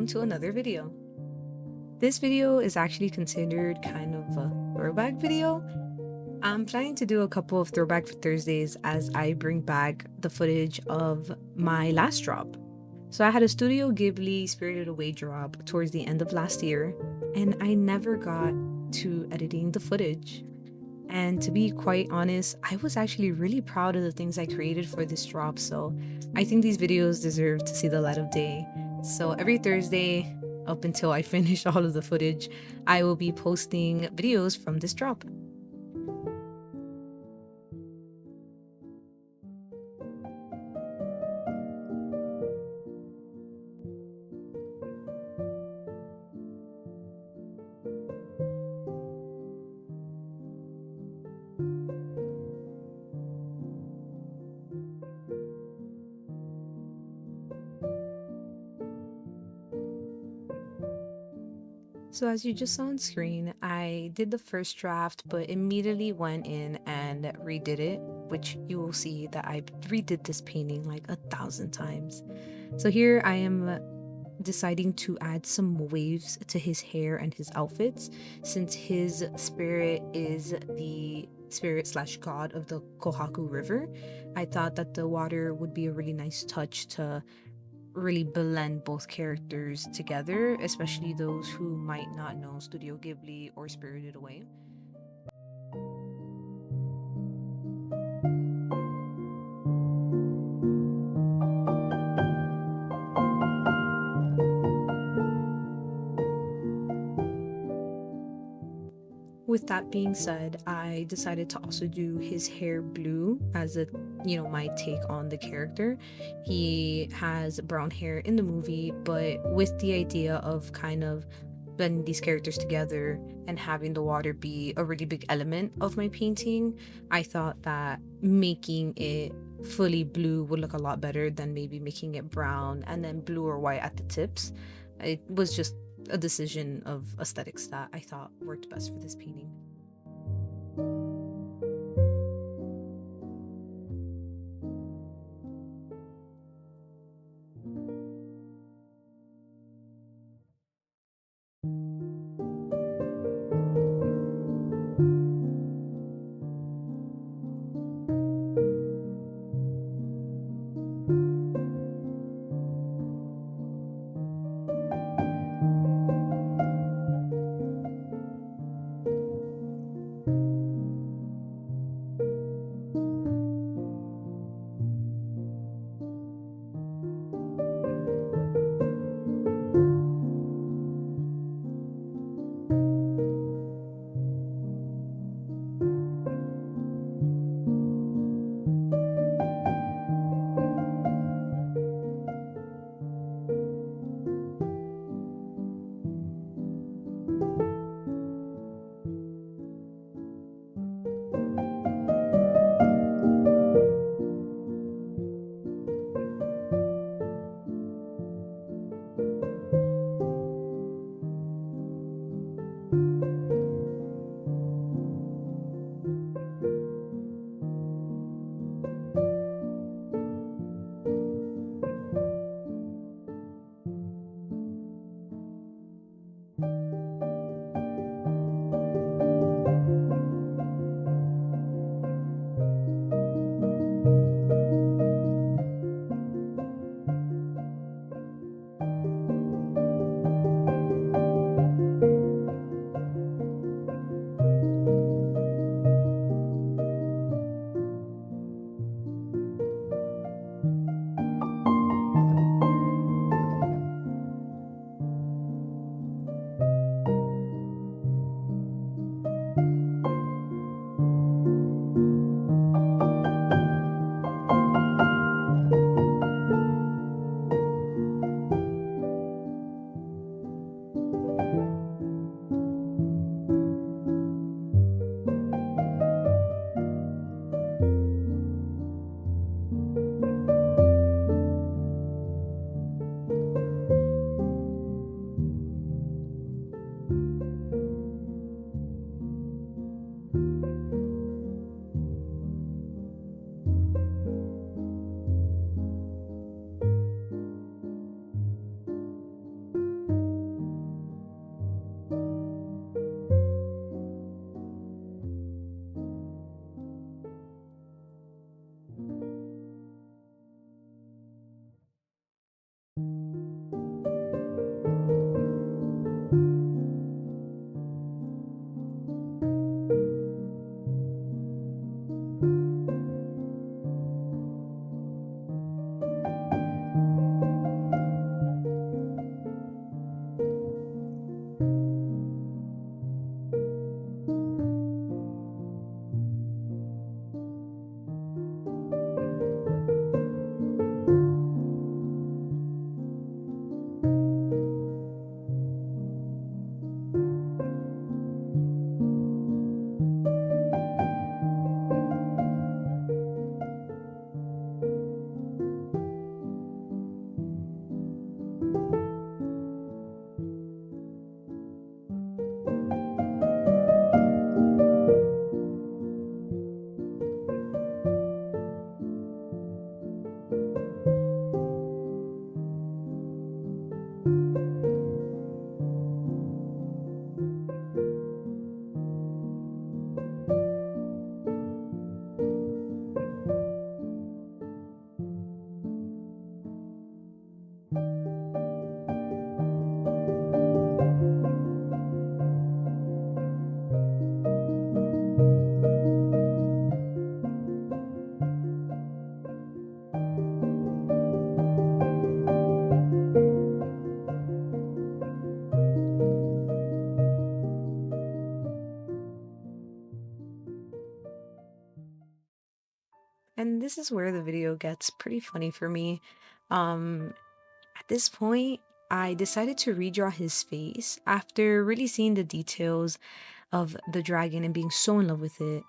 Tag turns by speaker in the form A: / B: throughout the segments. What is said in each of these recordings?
A: to another video. This video is actually considered kind of a throwback video. I'm planning to do a couple of Throwback Thursdays as I bring back the footage of my last drop. So I had a Studio Ghibli Spirited Away drop towards the end of last year, and I never got to editing the footage. And to be quite honest, I was actually really proud of the things I created for this drop, so I think these videos deserve to see the light of day. So every Thursday, up until I finish all of the footage, I will be posting videos from this drop. So as you just saw on screen, I did the first draft, but immediately went in and redid it, which you will see that I redid this painting like 1,000 times. So here I am deciding to add some waves to his hair and his outfits, since his spirit is the spirit slash god of the Kohaku River. I thought that the water would be a really nice touch to really blend both characters together, especially those who might not know Studio Ghibli or Spirited Away. With that being said, I decided to also do his hair blue as a, my take on the character. He has brown hair in the movie, but with the idea of kind of blending these characters together and having the water be a really big element of my painting, I thought that making it fully blue would look a lot better than maybe making it brown and then blue or white at the tips. It was just a decision of aesthetics that I thought worked best for this painting. and this is where the video gets pretty funny for me. Um, at this point, I decided to redraw his face after really seeing the details of the dragon and being so in love with it.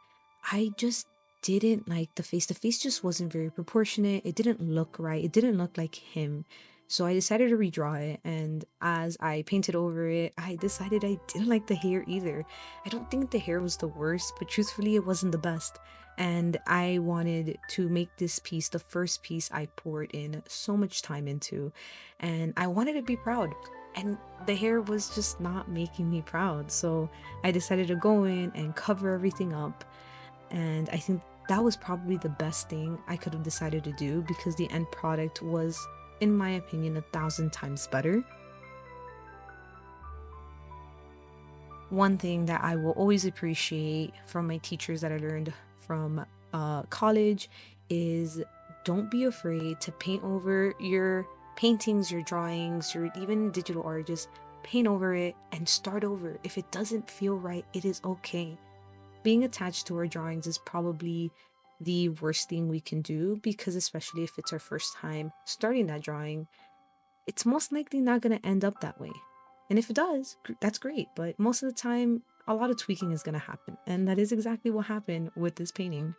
A: I just didn't like the face. The face just wasn't very proportionate. It didn't look right. It didn't look like him. So I decided to redraw it, and as I painted over it, I decided I didn't like the hair either. I don't think the hair was the worst, but truthfully, it wasn't the best. And I wanted to make this piece the first piece I poured in so much time into, and I wanted to be proud. And the hair was just not making me proud. So I decided to go in and cover everything up. And I think that was probably the best thing I could have decided to do, because the end product was, in my opinion, 1,000 times better. One thing that I will always appreciate from my teachers that I learned from college is don't be afraid to paint over your paintings, your drawings, your even digital art. Just paint over it and start over. If it doesn't feel right, it is okay. Being attached to our drawings is probably the worst thing we can do, because especially if it's our first time starting that drawing, it's most likely not going to end up that way. And if it does, that's great. But most of the time, a lot of tweaking is going to happen. And that is exactly what happened with this painting.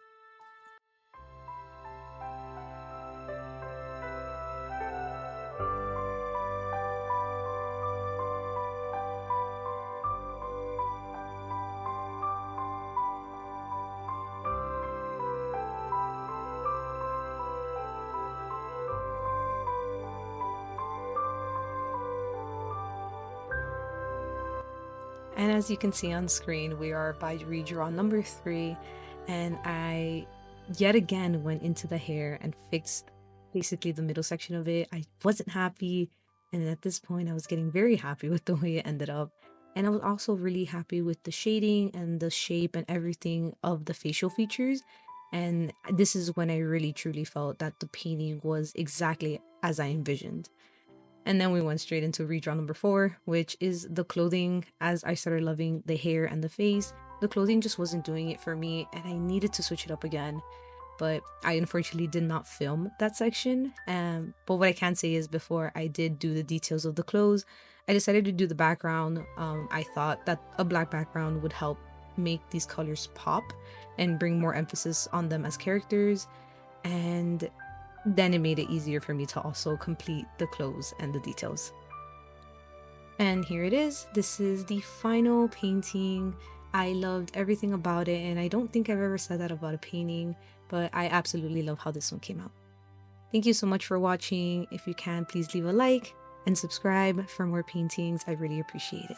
A: And as you can see on screen, we are by redraw number 3. And I yet again went into the hair and fixed basically the middle section of it. I wasn't happy. And at this point, I was getting very happy with the way it ended up. And I was also really happy with the shading and the shape and everything of the facial features. And this is when I really truly felt that the painting was exactly as I envisioned. And then we went straight into redraw number 4, which is the clothing. As I started loving the hair and the face, the clothing just wasn't doing it for me, and I needed to switch it up again. But I unfortunately did not film that section. But what I can say is, before I did do the details of the clothes, I decided to do the background. I thought that a black background would help make these colors pop and bring more emphasis on them as characters. And then it made it easier for me to also complete the clothes and the details. And here it is. This is the final painting. I loved everything about it, and I don't think I've ever said that about a painting, but I absolutely love how this one came out. Thank you so much for watching. If you can, please leave a like and subscribe for more paintings. I really appreciate it.